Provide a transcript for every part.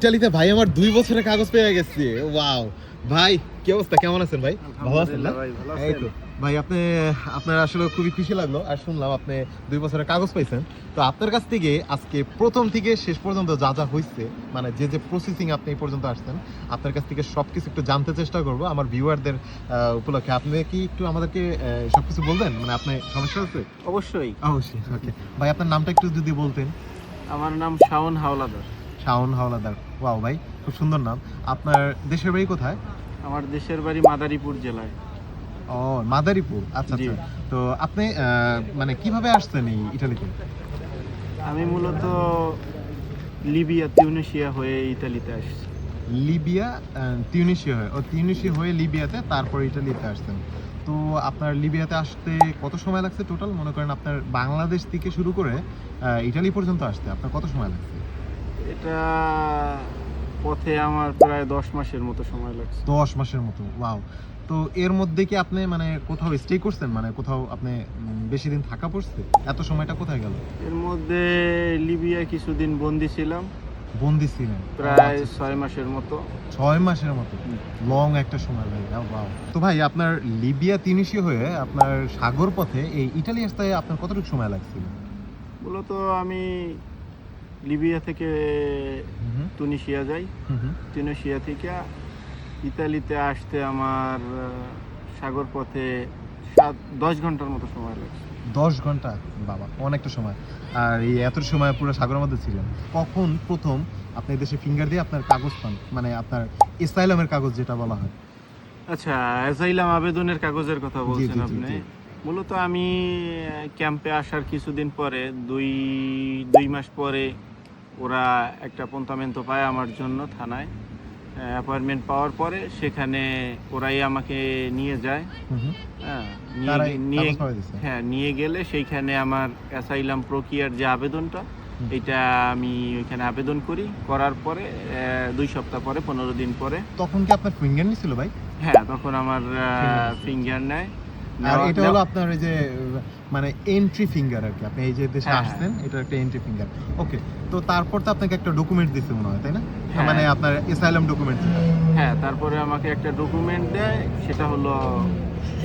ইতালিতে ভাই আমার 2 বছরের কাগজ পেয়ে গেছি। ওয়াও ভাই, কি অবস্থা, কেমন আছেন ভাই? ভালো আছেন না? এই তো ভাই, আপনার আসলে খুবই খুশি লাগলো আর শুনলাম আপনি 2 বছরের কাগজ পাইছেন। তো আপনার কাছ থেকে আজকে প্রথম থেকে শেষ পর্যন্ত যা যা হয়েছে, মানে যে প্রসেসিং আপনি এই পর্যন্ত আসছেন, আপনার কাছ থেকে সবকিছু একটু জানতে চেষ্টা করব আমার ভিউয়ারদের উপলক্ষে। আপনি কি একটু আমাদেরকে সবকিছু বলবেন? মানে আপনি সমস্যা আছে? অবশ্যই। অবশ্যই। ওকে ভাই, আপনার নামটা একটু যদি বলতেন। আমার নাম শাওন হাওলাদার। শাওন হাওলাদার। ওয়াও ভাই, খুব সুন্দর নাম। আপনার দেশের বাড়ি কোথায়? আমার দেশের বাড়ি মাদারীপুর জেলায়। ও, মাদারীপুর। আচ্ছা জি। আচ্ছা। তো আপনি মানে কিভাবে আসছেন এই ইতালিতে? আমি মূলত লিবিয়া তিউনিসিয়া হয়ে ইতালিতে আসছি। লিবিয়া, তিউনিসিয়া হয়ে, তিউনিসিয়া হয়ে লিবিয়াতে, তারপর ইটালিতে আসছেন। তো আপনার লিবিয়াতে আসতে কত সময় লাগছে টোটাল? মনে করেন আপনার বাংলাদেশ থেকে শুরু করে ইটালি পর্যন্ত আসতে আপনার কত সময় লাগছে? এটা পথে আমার প্রায় 10 মাসের মতো সময় লাগছে। 10 মাসের মতো। ওয়াও। তো এর মধ্যে কি আপনি মানে কোথাও স্টে করছেন? মানে কোথাও আপনি বেশি দিন থাকা পড়ছে? এত সময়টা কোথায় গেল? এর মধ্যে লিবিয়া কিছুদিন বন্দি ছিলাম, বন্দি ছিলেন প্রায় 6 মাসের মতো। 6 মাসের মতো। লং একটা সময় ভাই। ওয়াও। তো ভাই, আপনার লিবিয়া তিউনিসিয়া হয়ে আপনার সাগর পথে এই ইতালি আসতে আপনার কতটুকু সময় লাগছিল? মূলত আমি লিবিয়া থেকে হুম তুনিসিয়া যাই। হুম। তুনিসিয়া থেকে ইতালিতে আসতে আমার সাগর পথে 10 ঘন্টার মতো সময় লাগছে। 10 ঘন্টা? বাবা, অনেকটা সময়। আর এই এত সময় পুরো সাগরের মধ্যে ছিলেন। কখন প্রথম আপনি দেশে ফিঙ্গার দিয়ে আপনার কাগজ পান? মানে আপনার এসাইলামের কাগজ যেটা বলা হয়। আচ্ছা, অ্যাসাইলাম আবেদনের কাগজের কথা জি বলছেন জি জি আপনি। জি। মূলত আমি ক্যাম্পে আসার কিছুদিন পরে, দুই মাস পরে ওরা একটা পন্তামেন্তো পায় আমার জন্য থানায়। অ্যাপয়েন্টমেন্ট পাওয়ার পরে সেখানে ওরাই আমাকে নিয়ে যায়। হুম। হ্যাঁ, তারাই নিয়ে কাগজ পাঠিয়ে দিছে? হ্যাঁ, নিয়ে গেলে সেইখানে আমার অ্যাসাইলাম প্রক্রিয়ার যে আবেদনটা, এটা আমি ওইখানে আবেদন করি। করার পরে 2 সপ্তাহ পরে, 15 দিন পরে, তখন কি আপনার ফিঙ্গার নিছিল ভাই? হ্যাঁ, তখন আমার Finger নিছিল। ফিঙ্গার নেয়। আর নেওয়া- এটা হলো নেওয়া- আপনার এই যে মানে এন্ট্রি ফিঙ্গার আর কি। আপনি এই যে দেশে হ্যাঁ, আসছেন, এটা একটা এন্ট্রি ফিঙ্গার। ওকে। তো তারপর তো আপনাকে একটা ডকুমেন্ট দিতে মনে হয়, তাই না? হ্যাঁ। মানে আপনার অ্যাসাইলাম ডকুমেন্ট যেটা। হ্যাঁ, তারপরে আমাকে একটা ডকুমেন্ট দেয়, সেটা হলো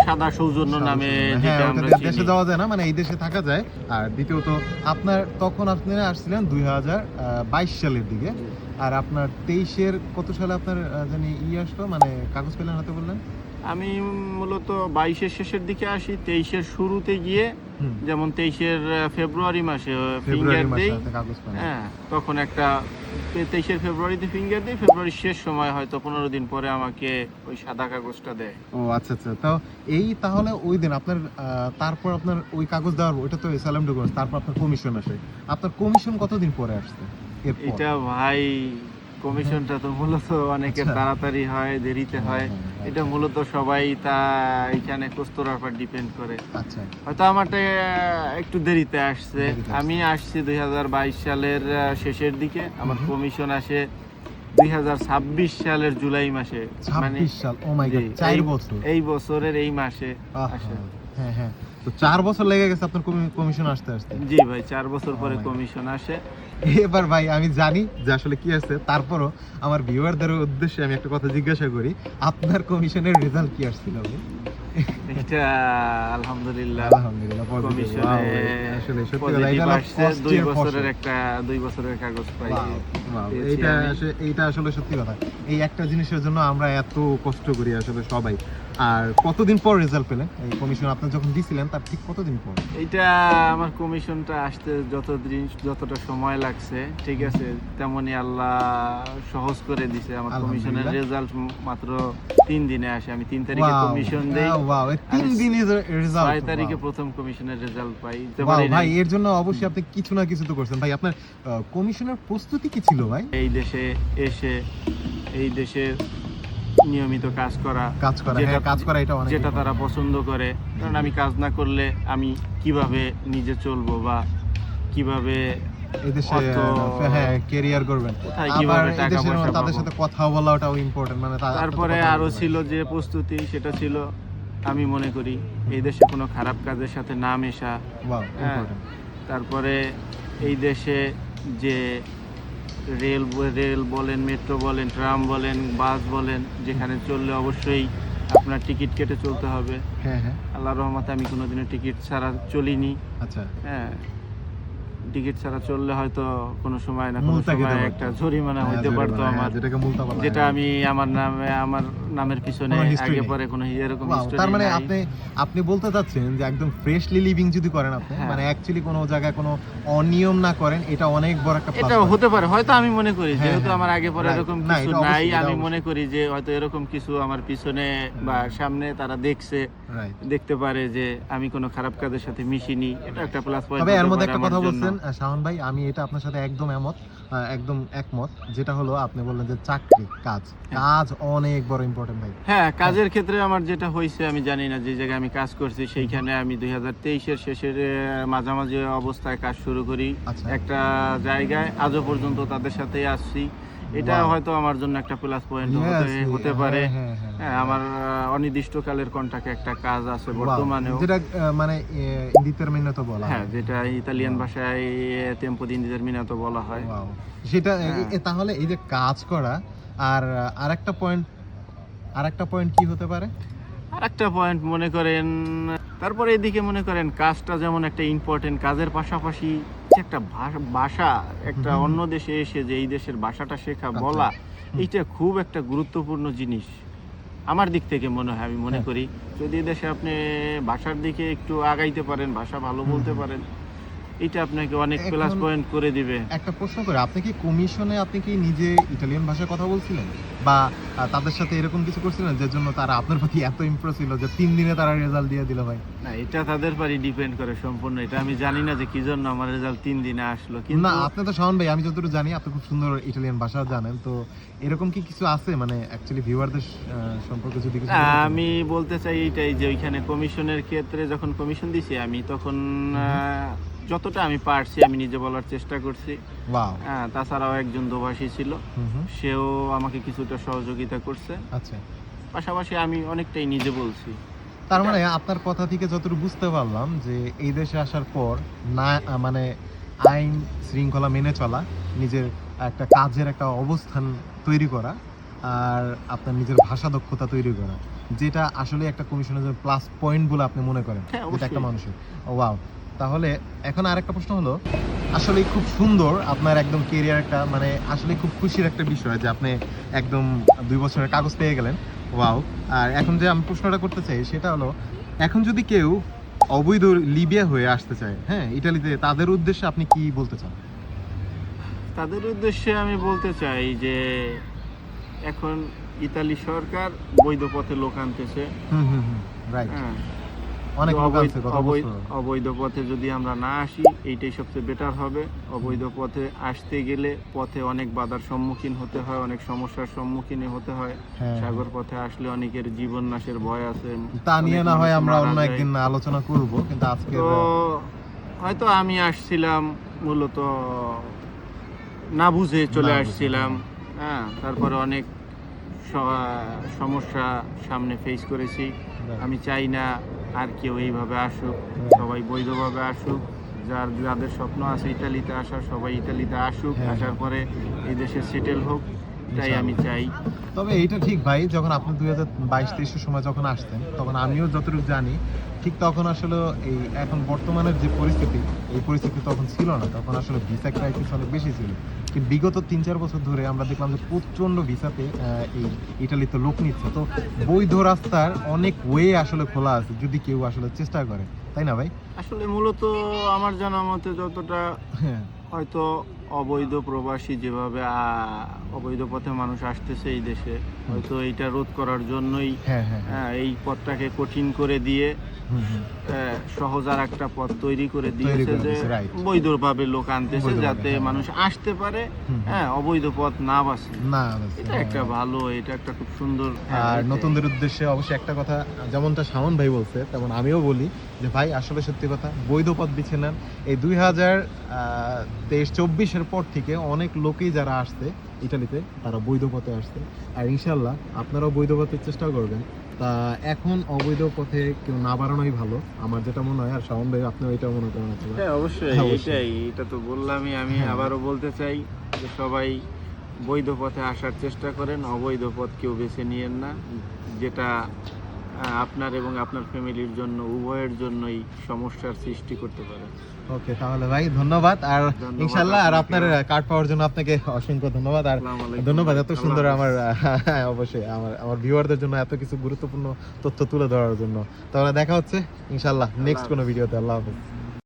সাদা সৌজন্য নামে, হ্যাঁ, যেটা ওটা আমরা দিয়ে চিনি। দেশে যাওয়া যায় না, মানে এই দেশে থাকা যায়। আর দ্বিতীয়ত আপনার তখন আপনি আসছিলেন 2022 সালের দিকে। জি। আর আপনার 23-এর কত সালে আপনার জানি আসলো, মানে কাগজ পেলেন হাতে বললেন? আমি মূলত 22-এর শেষের দিকে আসি, 23-এর শুরুতে গিয়ে, হুম। যেমন 23-এর ফেব্রুয়ারি মাসে ফিঙ্গার ফেব্রুয়ারি মাসে দেই। হাতে কাগজ পেলেন। হ্যাঁ, তখন একটা 23-এর ফেব্রুয়ারিতে ফিঙ্গার দিই, ফেব্রুয়ারির শেষ সময় হয়তো 15 দিন পরে আমাকে ওই সাদা কাগজটা দেয়। ও আচ্ছা আচ্ছা। তো এই তাহলে ওই দিন আপনার তারপর আপনার ওই কাগজ দেওয়ার, ওটা তো অ্যাসাইলাম ডকুমেন্ট, তারপর আপনার কমিশন আসে। আপনার কমিশন কতদিন পরে আসছে এরপর? এটা ভাই, কমিশনটা তো মূলত অনেকের আচ্ছা। তাড়াতাড়ি হয়, দেরিতে হয়। হ্যাঁ, এটা মূলত সবাই তা এখানে কস্তরার উপর ডিপেন্ড করে। আচ্ছা। হয়তো আমারটা একটু দেরিতে আসছে। দেরিতে আসছে। আমি আসছি 2022 সালের শেষের দিকে। আমার হুম। কমিশন আসে 2026 সালের জুলাই মাসে। মানে 26 সাল। ও মাই জি, গড, 4 বছর। এই বছরের এই মাসে আহা, আসে। হ্যাঁ হ্যাঁ। তো 4 বছর লেগে গেছে আপনার কমিশন আসতে আসতে। জি ভাই, 4 বছর Oh পরে my God. কমিশন আসে। এবার ভাই, আমি জানি যে আসলে কি আছে, তারপরও আমার ভিউয়ারদের উদ্দেশ্যে আমি একটা কথা জিজ্ঞাসা করি। আপনার কমিশনের রেজাল্ট কি আসছিল ভাই? এটা আলহামদুলিল্লাহ আলহামদুলিল্লাহ পজিটিভ। কমিশনে আসলে সত্যি কথা, পজিটিভ এটা হলো আসছে। 2 কষ্টের বছরের ফসল। 2 বছরের কাগজ পাই পেয়েছি এইটা আমি। এইটা আসলে সত্যি কথা। এই একটা জিনিসের জন্য আমরা এত কষ্ট করি আসলে সবাই। আর কতদিন পর রেজাল্ট পেলেন? এই কমিশন আপনি যখন দিছিলেন তার ঠিক কতদিন পর? এইটা আমার কমিশনটা আসতে যতটা সময় লাগছে, ঠিক আছে, তেমনি আল্লাহ সহজ করে দিছে। আমার কমিশনের আলহামদুলিল্লাহ। রেজাল্ট মাত্র 3 দিনে আসে। আমি 3 তারিখে কমিশন দেই, ওয়াও, 3 দিনই রেজাল্ট। 6 তারিখে প্রথম কমিশনের রেজাল্ট পাই। ওয়াও ভাই, এর জন্য অবশ্যই আপনি কিছু না কিছু তো করছেন ভাই। আপনার কমিশনের প্রস্তুতি কি ছিল ভাই? এই দেশে এসে এই দেশে নিয়মিত কাজ করা, হ্যাঁ, কাজ করা এটা অনেক যেটা তারা পছন্দ করে। কারণ আমি কাজ না করলে আমি কিভাবে নিজে চলবো, বা কিভাবে এই দেশে হ্যাঁ, ক্যারিয়ার করবেন। কোথায় আবার কিভাবে এই টাকা দেশের পয়সা তাদের পাবো। সাথে কথা বলাটাও ইম্পর্টেন্ট। মানে তারপরে আরো ছিল যে প্রস্তুতি, সেটা ছিল আমি মনে করি এই দেশে কোনো খারাপ কাজের সাথে না মেশা। ওয়াও, হ্যাঁ, ইম্পর্টেন্ট। তারপরে এই দেশে যে রেল বলেন, মেট্রো বলেন, ট্রাম বলেন, বাস বলেন, যেখানে চললে অবশ্যই আপনার টিকিট কেটে চলতে হবে। হ্যাঁ হ্যাঁ, আল্লাহর রহমতে আমি কোনোদিনও টিকিট ছাড়া চলিনি। আচ্ছা। হ্যাঁ, টিকিট ছাড়া চললে হয়তো কোনো সময় না কোনো মুলতা খেতে সময় পারতো। একটা জরিমানা হ্যাঁ, হইতে পারতো জরিমানা, আমার, যেটাকে মুলতা বলা হয়। যেটা আমি আমার নামের পিছনে কোনো history আগে নেই। পরে কোনো এরকম Wow, history তার মানে নাই। আপনি বলতে চাচ্ছেন যে একদম ফ্রেশলি লিভিং যদি করেন আপনি, হ্যাঁ। মানে অ্যাকচুয়ালি কোনো জায়গায় কোনো অনিয়ম না করেন, এটা অনেক বড় একটা plus এটা point। হতে পারে, হয়তো আমি মনে করি হ্যাঁ, যেহেতু হ্যাঁ, আমার আগে পরে right. এরকম না, কিছু এটা অবশ্যই, নাই, এটা আমি অবশ্যই। মনে করি যে হয়তো এরকম কিছু আমার পিছনে বা সামনে তারা দেখছে, Right. দেখতে পারে যে আমি কোনো খারাপ কাজের সাথে মিশিনি, এটা একটা প্লাস পয়েন্ট। তবে এর মধ্যে একটা কথা বলছেন শাওন ভাই, আমি এটা আপনার সাথে একদম একমত, যেটা হলো আপনি বললেন যে চাকরি কাজ অনেক বড় ইম্পর্টেন্ট ভাই। হ্যাঁ, কাজের ক্ষেত্রে আমার যেটা হয়েছে আমি জানি না, যে জায়গায় আমি কাজ করছি সেইখানে আমি 2023-এর শেষের মাঝামাঝি অবস্থায় কাজ শুরু করি আচ্ছা। একটা জায়গায়, আজও পর্যন্ত তাদের সাথেই আসছি। এটা Wow. হয়তো আমার জন্য একটা প্লাস পয়েন্ট Yes, হতে পারে। হ্যাঁ, হ্যাঁ, হ্যাঁ, আমার অনির্দিষ্টকালের কন্ট্রাক্টে একটা কাজ আছে Wow. বর্তমানেও। যেটা মানে ইনডিটারমিনেট বলা হ্যাঁ, হয়। যেটা ইতালিয়ান Wow. ভাষায় টেম্পো দি ইনডিটারমিনাতো বলা হয়। Wow. সেটা হ্যাঁ। তাহলে এই যে কাজ করা আর আরেকটা পয়েন্ট কি হতে পারে? আরেকটা পয়েন্ট মনে করেন, তারপরে এদিকে মনে করেন কাজটা যেমন একটা ইম্পর্টেন্ট, কাজের পাশাপাশি যে একটা ভাষা, একটা হুম। অন্য দেশে এসে যে এই দেশের ভাষাটা শেখা, আচ্ছা। বলা, হুম। এইটা খুব একটা গুরুত্বপূর্ণ জিনিস আমার দিক থেকে মনে হয়। আমি মনে হ্যাঁ। করি যদি এই দেশে আপনি ভাষার দিকে একটু আগাইতে পারেন, ভাষা ভালো হুম, বলতে হুম। পারেন, এটা আপনাকে অনেক এখন- প্লাস পয়েন্ট করে দিবে। একটা প্রশ্ন করে, আপনি কি কমিশনে আপনি কি নিজে ইটালিয়ান ভাষায় কথা বলছিলেন, বা তাদের সাথে এরকম কিছু করছিলেন যে জন্য তারা আপনার প্রতি এত ইমপ্রেস ছিল যে 3 দিনে তারা রেজাল্ট দিয়ে দিল ভাই? না, এটা তাদের পারি ডিপেন্ড করে সম্পূর্ণ। এটা আমি জানি না যে কি জন্য আমার রেজাল্ট 3 দিনে আসলো, কিন্তু না, আপনি তো শাওন ভাই, আমি যতটুকু জানি আপনি খুব সুন্দর ইটালিয়ান ভাষা জানেন, তো এরকম কি কিছু আছে মানে অ্যাকচুয়ালি ভিউয়ারদের সম্পর্কে যদি কিছু বলতেন? আমি বলতে চাই এইটাই যে ওইখানে কমিশনের ক্ষেত্রে যখন কমিশন দিছি আমি তখন যতটা আমি পারছি আমি নিজে বলার চেষ্টা করছি। ওয়াও। তাছাড়াও একজন দোভাষী ছিল, হুম হুম, সেও আমাকে কিছুটা সহযোগিতা করছে। আচ্ছা। পাশাপাশি আমি অনেকটাই নিজে বলছি। তার মানে আপনার কথা থেকে যতটুকু বুঝতে পারলাম যে এই দেশে আসার পর না মানে আইন শৃঙ্খলা মেনে চলা, নিজের একটা কাজের একটা অবস্থান তৈরি করা, আর আপনার নিজের ভাষা দক্ষতা তৈরি করা, যেটা আসলে একটা কমিশনের প্লাস পয়েন্ট বলে আপনি মনে করেন, হ্যাঁ, যেটা একটা অবশ্যই। মানুষের। ওয়াও। তাহলে এখন আরেকটা প্রশ্ন হলো, আসলে খুব সুন্দর আপনার একদম কেরিয়ার, একটা মানে আসলে খুব খুশির একটা বিষয় যে আপনি একদম 2 বছরের কাগজ পেয়ে গেলেন। ওয়াও। আর এখন যে আমি প্রশ্নটা করতে চাই সেটা হলো, এখন যদি কেউ অবৈধ লিবিয়া হয়ে আসতে চায়, হ্যাঁ, ইতালিতে, তাদের উদ্দেশ্যে আপনি কি বলতে চান? তাদের উদ্দেশ্যে আমি বলতে চাই যে এখন ইতালি সরকার বৈধ পথে লোক আনতেছে। হুম হুম হুম, রাইট। হ্যাঁ, অনেক তো লোক আছে গত বছর। অবৈধ পথে যদি আমরা না আসি, এইটাই সবচেয়ে বেটার হবে। অবৈধ পথে আসতে গেলে পথে অনেক বাধার সম্মুখীন হতে হয়, অনেক সমস্যার সম্মুখীন হতে হয়। হ্যাঁ। সাগর পথে আসলে অনেকের জীবন নাশের ভয় আছে। তা নিয়ে অনেক না হয় মানুষ আমরা মারা অন্য যায়। একদিন আলোচনা করব, কিন্তু আজকে তো হয়তো আমি আসছিলাম মূলত না বুঝে চলে না বুঝে, আসছিলাম। হ্যাঁ, তারপরে অনেক সমস্যা সামনে ফেস করেছি। আমি চাই না আর কেউ এইভাবে আসুক, সবাই বৈধভাবে আসুক। যাদের স্বপ্ন আছে ইতালিতে আসার, সবাই ইতালিতে আসুক, হ্যাঁ, আসার হ্যাঁ। পরে এই দেশে সেটেল হোক, তাই আমি চাই। তবে এইটা ঠিক ভাই, যখন আপনি 2022-23-এর সময় যখন আসতেন, তখন আমিও যতটুকু জানি, ঠিক তখন আসলে এই এখন বর্তমানের যে পরিস্থিতি, এই পরিস্থিতি তখন ছিল না। তখন আসলে ভিসা ক্রাইসিস অনেক বেশি ছিল। কিন্তু বিগত 3-4 বছর ধরে আমরা দেখলাম যে প্রচন্ড ভিসাতে এই ইটালিতে লোক নিচ্ছে। তো বৈধ রাস্তার অনেক ওয়ে আসলে খোলা আছে যদি কেউ আসলে চেষ্টা করে, তাই না ভাই? আসলে মূলত আমার জানা মতে যতটা হ্যাঁ। হয়তো অবৈধ প্রবাসী যেভাবে অবৈধ পথে মানুষ আসতেছে এই দেশে, হয়তো এইটা রোধ করার জন্যই হ্যাঁ হ্যাঁ, এই পথটাকে কঠিন করে দিয়ে হুম হুম, সহজ আর একটা পথ তৈরি করে দিয়েছে করে যে দিয়েছে, right. বৈধভাবে লোক আনতেছে বৈধভাবে, যাতে হ্যাঁ। মানুষ আসতে পারে, হুম, হ্যাঁ, অবৈধ পথ না বাসে। না এটা হ্যাঁ। একটা ভালো, এটা একটা খুব সুন্দর। আর নতুনদের উদ্দেশ্যে অবশ্যই একটা কথা, যেমনটা শাওন ভাই বলছে তেমন আমিও বলি যে ভাই আসলে সত্যি কথা, বৈধ পথ বেছে নেন। এই 2023-24-এর পর থেকে অনেক লোকেই যারা আসছে ইটালিতে, তারা বৈধ পথে আসছে। আর ইনশাল্লাহ আপনারাও বৈধ পথের চেষ্টা করবেন। তা এখন অবৈধ পথে কেউ না বাড়ানোই ভালো, আমার যেটা মনে হয়। আর শাওন ভাই আপনিও এটা মনে করেন? হ্যাঁ, অবশ্যই। হ্যাঁ, অবশ্যই। এটা তো বললামই, আমি হ্যাঁ। আবারও বলতে চাই যে সবাই বৈধ পথে আসার চেষ্টা করেন, অবৈধ পথ কেউ বেছে নিয়েন না, যেটা আপনার এবং আপনার ফ্যামিলির জন্য, উভয়ের জন্যই সমস্যার সৃষ্টি করতে পারে। ওকে, তাহলে ভাই ধন্যবাদ, আর ধন্যবাদ ইনশাল্লাহ আর আপনাকে। আপনার কার্ড পাওয়ার জন্য আপনাকে অসংখ্য ধন্যবাদ, আর আসসালামু আলাইকুম। ধন্যবাদ এত সুন্দর আল্লাহ আমার অবশ্যই আমার ভিউয়ারদের জন্য এত কিছু গুরুত্বপূর্ণ তথ্য তুলে ধরার জন্য। তাহলে দেখা হচ্ছে ইনশাল্লাহ নেক্সট কোনো ভিডিওতে। আল্লাহ হাফেজ।